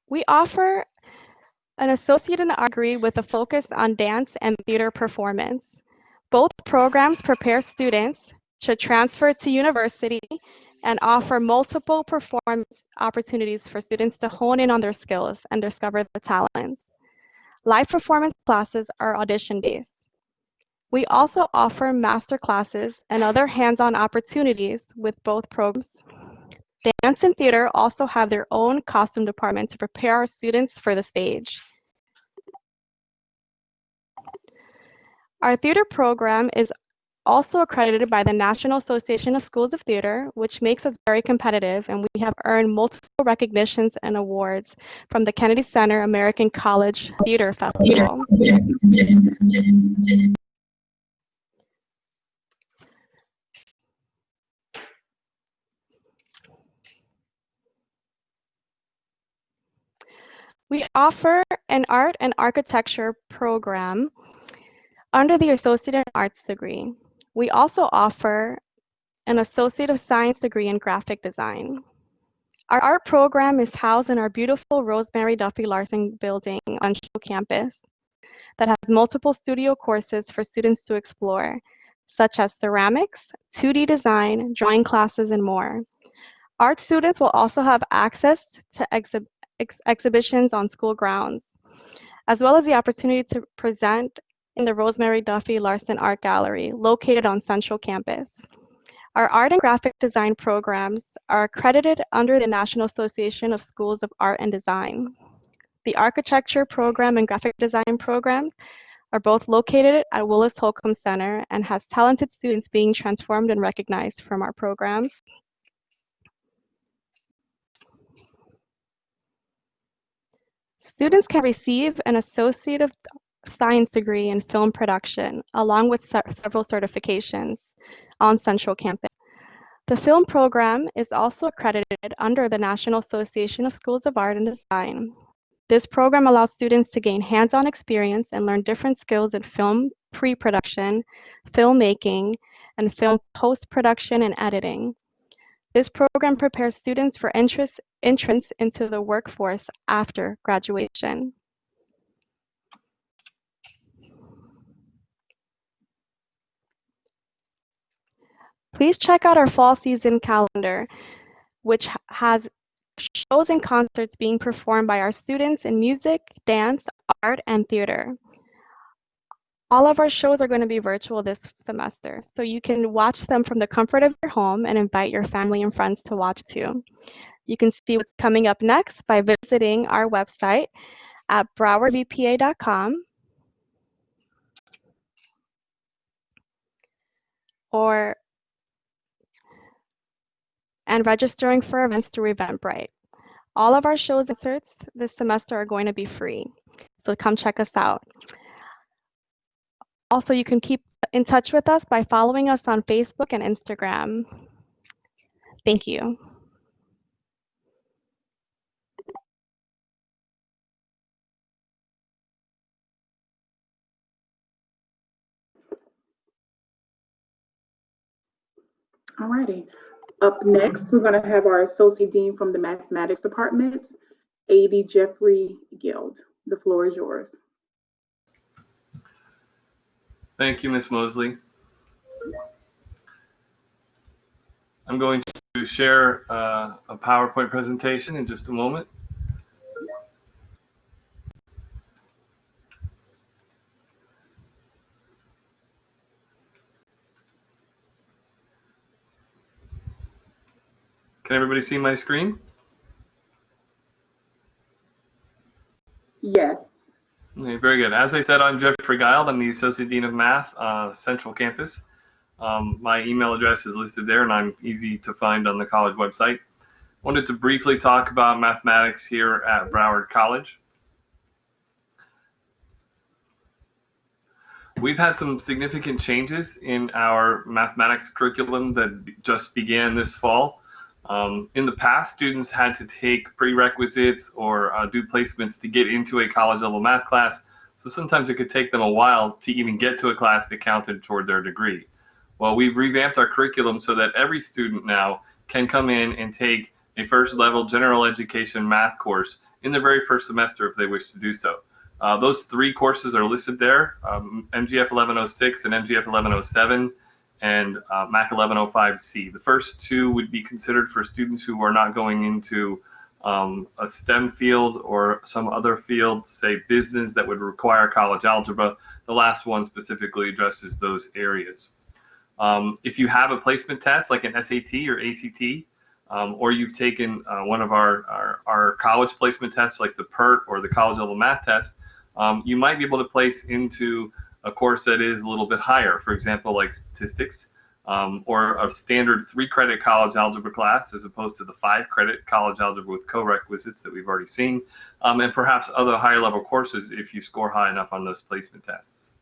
We offer an associate in art degree with a focus on dance and theater performance. Both programs prepare students to transfer to university and offer multiple performance opportunities for students to hone in on their skills and discover their talents. Live performance classes are audition-based. We also offer master classes and other hands-on opportunities with both programs. Dance and theater also have their own costume department to prepare our students for the stage. Our theater program is also accredited by the National Association of Schools of Theater, which makes us very competitive, and we have earned multiple recognitions and awards from the Kennedy Center American College Theater Festival. We offer an art and architecture program under the Associate in Arts degree. We also offer an Associate of Science degree in graphic design. Our art program is housed in our beautiful Rosemary Duffy Larson building on Central campus that has multiple studio courses for students to explore, such as ceramics, 2D design, drawing classes, and more. Art students will also have access to exhibitions on school grounds, as well as the opportunity to present in the Rosemary Duffy Larson Art Gallery, located on Central Campus. Our art and graphic design programs are accredited under the National Association of Schools of Art and Design. The architecture program and graphic design programs are both located at Willis Holcomb Center and has talented students being transformed and recognized from our programs. Students can receive an Associate of Science degree in film production, along with several certifications on Central Campus. The film program is also accredited under the National Association of Schools of Art and Design. This program allows students to gain hands-on experience and learn different skills in film pre-production, filmmaking, and film post-production and editing. This program prepares students for entrance into the workforce after graduation. Please check out our fall season calendar, which has shows and concerts being performed by our students in music, dance, art, and theater. All of our shows are going to be virtual this semester, so you can watch them from the comfort of your home and invite your family and friends to watch too. You can see what's coming up next by visiting our website at browardbpa.com and registering for events through Eventbrite. All of our shows and concerts this semester are going to be free, so come check us out. Also, you can keep in touch with us by following us on Facebook and Instagram. Thank you. Alrighty. Up next, we're going to have our Associate Dean from the Mathematics Department, A.D. Jeffrey Guild. The floor is yours. Thank you, Ms. Mosley. I'm going to share a PowerPoint presentation in just a moment. Can everybody see my screen? Yes. Okay, very good. As I said, I'm Jeffrey Guild. I'm the Associate Dean of Math, Central Campus. My email address is listed there, and I'm easy to find on the college website. Wanted to briefly talk about mathematics here at Broward College. We've had some significant changes in our mathematics curriculum that just began this fall. In the past, students had to take prerequisites or do placements to get into a college level math class, so sometimes it could take them a while to even get to a class that counted toward their degree. Well, we've revamped our curriculum so that every student now can come in and take a first level general education math course in the very first semester if they wish to do so. Those 3 courses are listed there, MGF 1106 and MGF 1107 and MAC 1105C. The first 2 would be considered for students who are not going into a STEM field or some other field, say business, that would require college algebra. The last one specifically addresses those areas. If you have a placement test like an SAT or ACT, or you've taken one of our college placement tests like the PERT or the college level math test, you might be able to place into a course that is a little bit higher, for example, like statistics, or a standard 3-credit college algebra class as opposed to the 5-credit college algebra with co-requisites that we've already seen, and perhaps other higher level courses if you score high enough on those placement tests.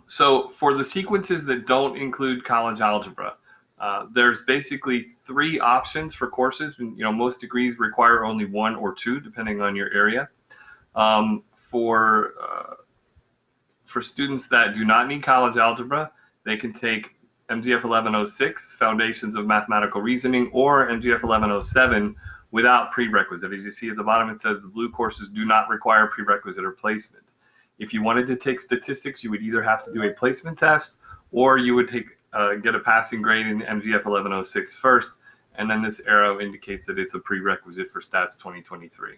So for the sequences that don't include college algebra, there's basically 3 options for courses. Most degrees require only 1 or 2 depending on your area. For students that do not need college algebra, they can take MGF 1106, Foundations of Mathematical Reasoning, or MGF 1107 without prerequisite. As you see at the bottom, it says the blue courses do not require prerequisite or placement. If you wanted to take statistics, you would either have to do a placement test, or you would get a passing grade in MGF 1106 first, and then this arrow indicates that it's a prerequisite for Stats 2023.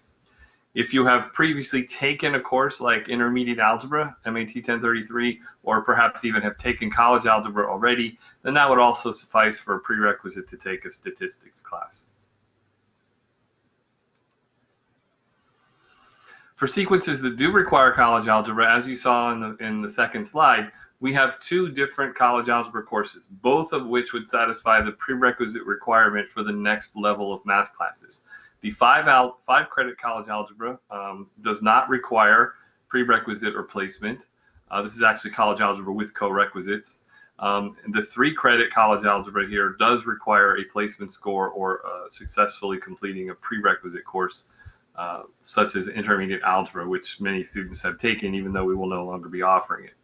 If you have previously taken a course like Intermediate Algebra, MAT 1033, or perhaps even have taken college algebra already, then that would also suffice for a prerequisite to take a statistics class. For sequences that do require college algebra, as you saw in the second slide, we have 2 different college algebra courses, both of which would satisfy the prerequisite requirement for the next level of math classes. The 5-credit college algebra does not require prerequisite or placement. This is actually college algebra with co-requisites. The 3-credit college algebra here does require a placement score or successfully completing a prerequisite course, such as intermediate algebra, which many students have taken, even though we will no longer be offering it.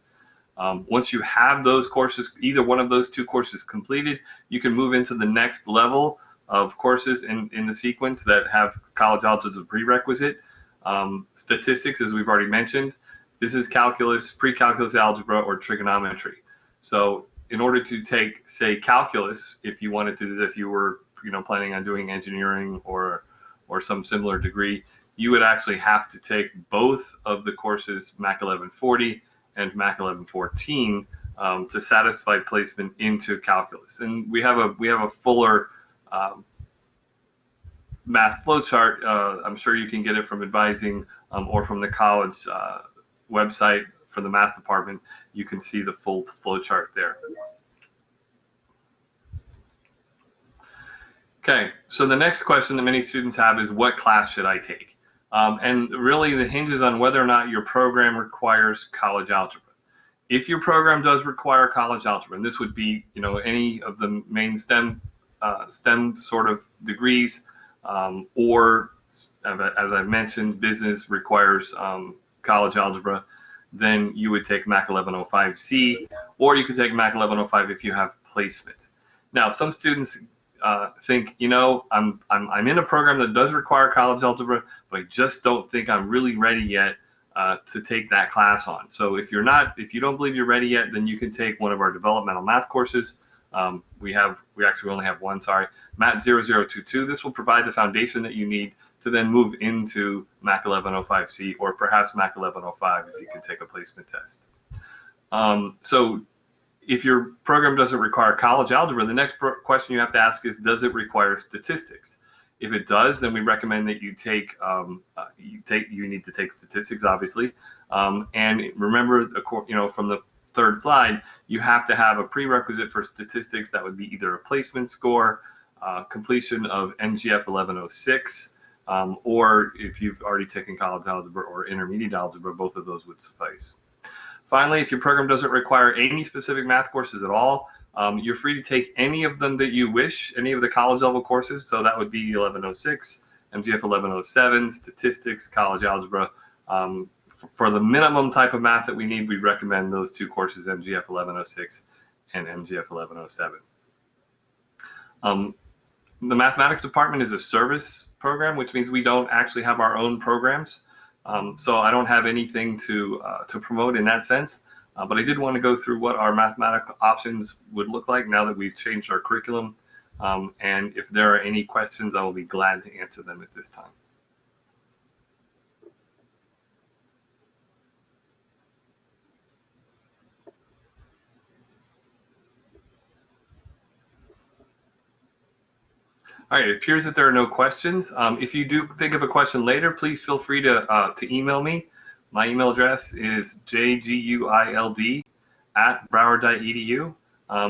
Once you have those courses, either one of those 2 courses completed, you can move into the next level of courses in the sequence that have college algebra as a prerequisite. Statistics, as we've already mentioned, this is calculus, pre-calculus algebra, or trigonometry. So in order to take, say, calculus, if you were planning on doing engineering or some similar degree, you would actually have to take both of the courses, MAC 1140 and MAC 1114, to satisfy placement into calculus. And we have a fuller math flowchart. I'm sure you can get it from advising or from the college website for the math department. You can see the full flowchart there. Okay, so the next question that many students have is, what class should I take? And really it hinges on whether or not your program requires college algebra. If your program does require college algebra, and this would be any of the main STEM sort of degrees, or as I've mentioned, business requires college algebra, then you would take MAC 1105C, or you could take MAC 1105 if you have placement. Now, some students think, I'm in a program that does require college algebra, but I just don't think I'm really ready yet to take that class on. So if you don't believe you're ready yet, then you can take one of our developmental math courses. We actually only have one, sorry, MAT 0022. This will provide the foundation that you need to then move into MAC 1105C or perhaps MAC 1105 if you can take a placement test. So if your program doesn't require college algebra, the next question you have to ask is, does it require statistics? If it does, then we recommend that you need to take statistics, obviously. And remember, from the third slide, you have to have a prerequisite for statistics. That would be either a placement score, completion of NGF 1106, or if you've already taken college algebra or intermediate algebra, both of those would suffice. Finally, if your program doesn't require any specific math courses at all, you're free to take any of them that you wish, any of the college level courses. So that would be 1106, MGF 1107, statistics, college algebra. For the minimum type of math that we need, we recommend those 2 courses, MGF 1106 and MGF 1107. The mathematics department is a service program, which means we don't actually have our own programs. So I don't have anything to promote in that sense. But I did want to go through what our mathematical options would look like now that we've changed our curriculum. And if there are any questions, I will be glad to answer them at this time. All right, it appears that there are no questions. If you do think of a question later, please feel free to email me. My email address is jguild@broward.edu.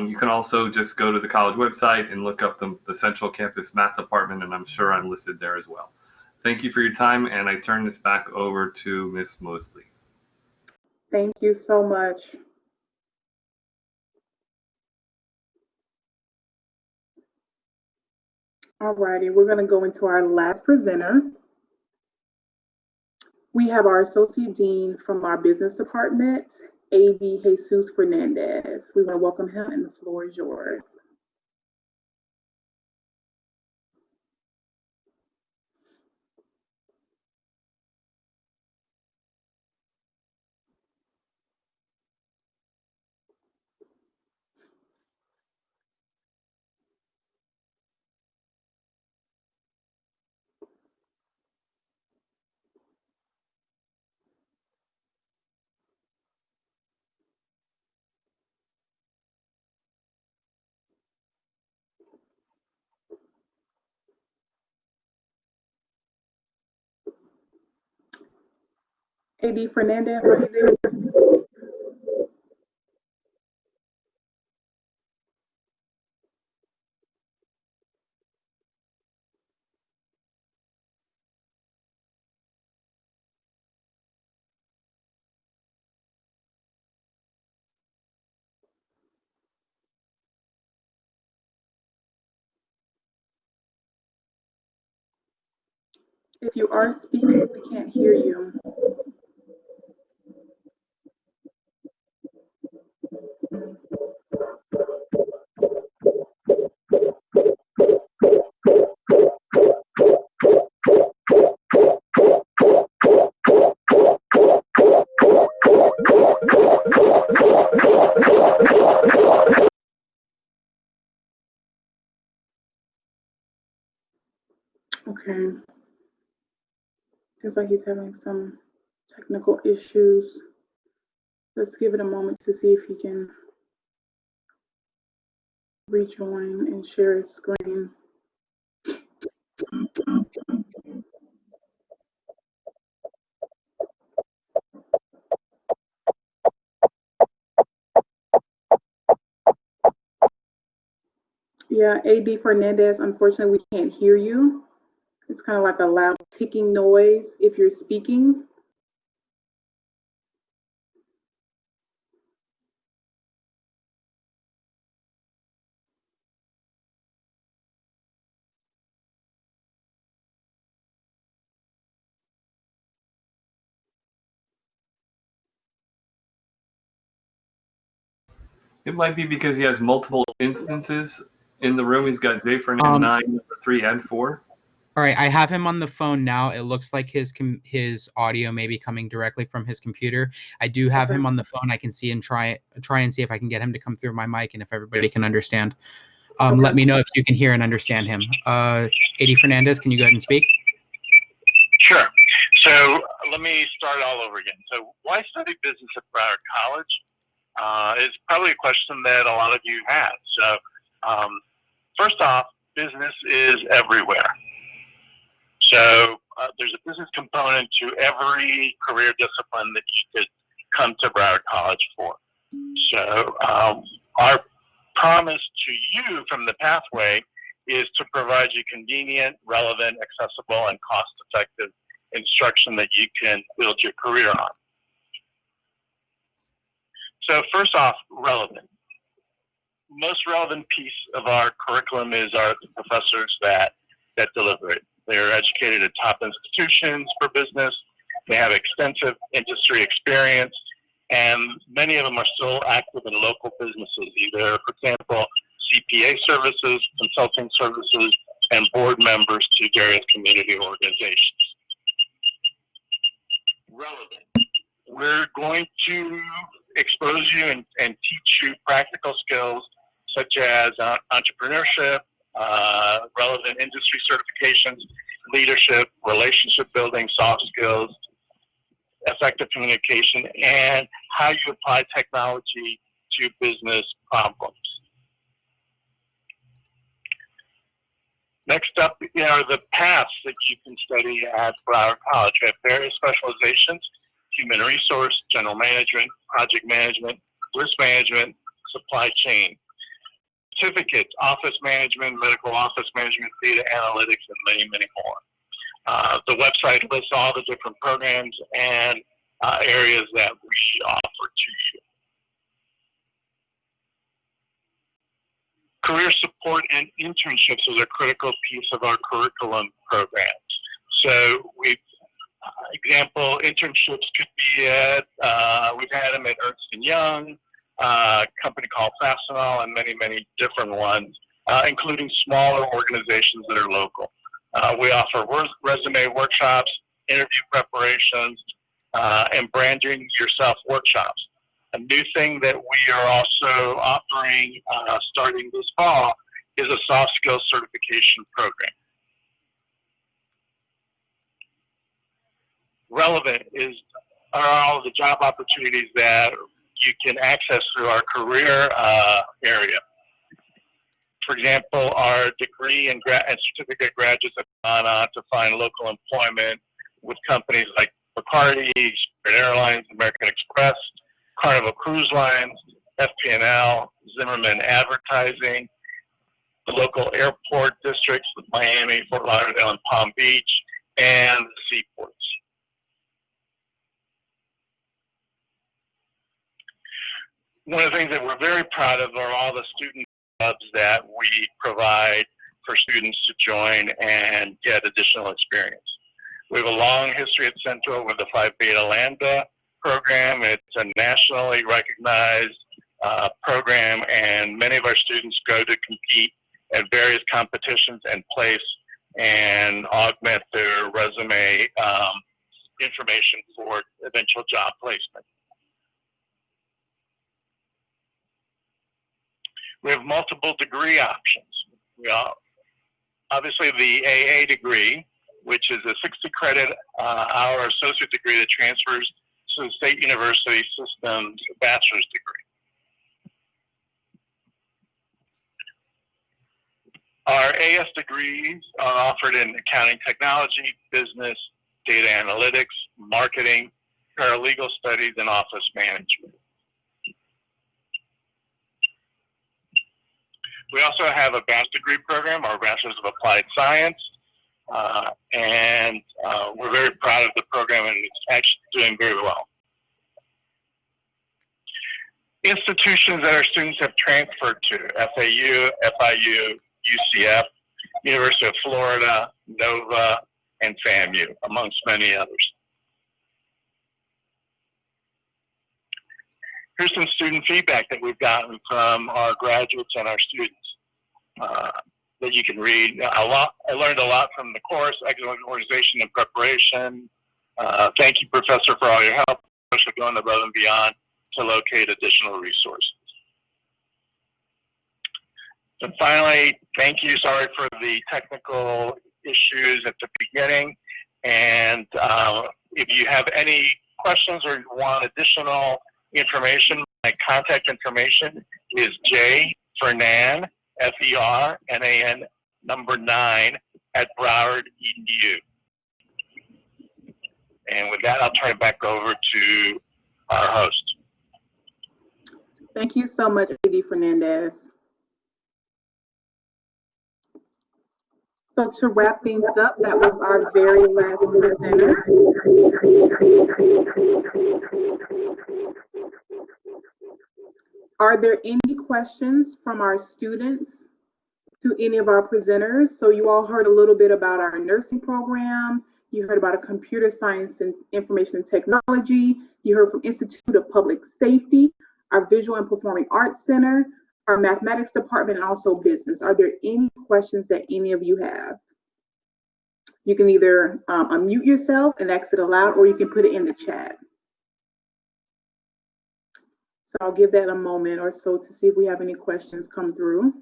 You can also just go to the college website and look up the Central Campus Math Department, and I'm sure I'm listed there as well. Thank you for your time, and I turn this back over to Ms. Mosley. Thank you so much. Alrighty, we're going to go into our last presenter. We have our Associate Dean from our Business Department, A.D. Jesus Fernandez. We want to welcome him, and the floor is yours. A.D. Fernandez, are you there? If you are speaking, we can't hear you. Okay. Seems like he's having some technical issues. Let's give it a moment to see if he can rejoin and share his screen. Yeah, A.D. Fernandez, unfortunately, we can't hear you. It's kind of like a loud ticking noise if you're speaking. It might be because he has multiple instances in the room. He's got J Fernandez 9, number 3, and 4. All right, I have him on the phone now. It looks like his audio may be coming directly from his computer. I do have him on the phone. I can see and try and see if I can get him to come through my mic and if everybody can understand. Let me know if you can hear and understand him. A.D. Fernandez, can you go ahead and speak? Sure. So let me start all over again. So why study business at Broward College? Is probably a question that a lot of you have. So first off, business is everywhere. So there's a business component to every career discipline that you could come to Broward College for. So our promise to you from the pathway is to provide you convenient, relevant, accessible, and cost-effective instruction that you can build your career on. So first off, relevant. Most relevant piece of our curriculum is the professors that deliver it. They're educated at top institutions for business. They have extensive industry experience, and many of them are still active in local businesses, either, for example, CPA services, consulting services, and board members to various community organizations. Relevant. We're going to expose you and teach you practical skills such as entrepreneurship, relevant industry certifications, leadership, relationship building, soft skills, effective communication, and how you apply technology to business problems. Next up are the paths that you can study at Broward College. We have various specializations: human resource, general management, project management, risk management, supply chain. Certificates: office management, medical office management, data analytics, and many, many more. The website lists all the different programs and areas that we offer to you. Career support and internships is a critical piece of our curriculum programs. So example, internships could be at, we've had them at Ernst & Young, a company called Fastenal, and many, many different ones, including smaller organizations that are local. We offer resume workshops, interview preparations, and branding yourself workshops. A new thing that we are also offering starting this fall is a soft skills certification program. Relevant are all the job opportunities that you can access through our career area. For example, our degree and certificate graduates have gone on to find local employment with companies like Bacardi, Spirit Airlines, American Express, Carnival Cruise Lines, FP&L, Zimmerman Advertising, the local airport districts with Miami, Fort Lauderdale, and Palm Beach, and the seaports. One of the things that we're very proud of are all the student clubs that we provide for students to join and get additional experience. We have a long history at Central with the Phi Beta Lambda program. It's a nationally recognized program, and many of our students go to compete at various competitions and place and augment their resume information for eventual job placement. We have multiple degree options. Obviously the AA degree, which is a 60 credit hour associate degree that transfers to the State University System's bachelor's degree. Our AS degrees are offered in accounting technology, business, data analytics, marketing, paralegal studies, and office management. We also have a bachelor's degree program, our Bachelor's of Applied Science, and we're very proud of the program, and it's actually doing very well. Institutions that our students have transferred to: FAU, FIU, UCF, University of Florida, Nova, and FAMU, amongst many others. Here's some student feedback that we've gotten from our graduates and our students that you can read. I learned a lot from the course: excellent organization and preparation. Thank you, Professor, for all your help, especially going above and beyond to locate additional resources. And finally, thank you. Sorry for the technical issues at the beginning. And if you have any questions or want additional information, my contact information is jfernan, Fernan, number 9 at Broward.edu. And with that, I'll turn it back over to our host. Thank you so much, A.D. Fernandez. So to wrap things up, that was our very last presenter. Are there any questions from our students to any of our presenters? So you all heard a little bit about our nursing program. You heard about a computer science and information technology. You heard from Institute of Public Safety, our Visual and Performing Arts Center, our mathematics department, and also business. Are there any questions that any of you have? You can either unmute yourself and ask it aloud, or you can put it in the chat. So I'll give that a moment or so to see if we have any questions come through.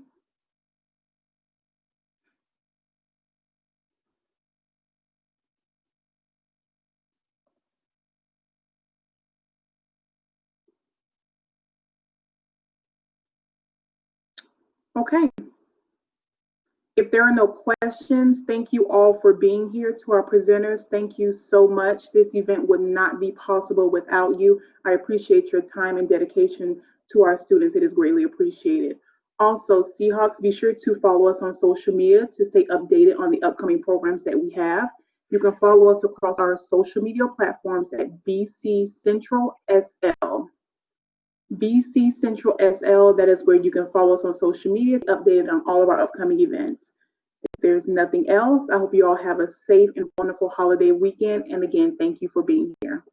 Okay. If there are no questions, thank you all for being here. To our presenters, thank you so much. This event would not be possible without you. I appreciate your time and dedication to our students. It is greatly appreciated. Also, Seahawks, be sure to follow us on social media to stay updated on the upcoming programs that we have. You can follow us across our social media platforms at BC Central SL. BC Central SL, that is where you can follow us on social media, updated on all of our upcoming events. If there's nothing else, I hope you all have a safe and wonderful holiday weekend. And again, thank you for being here.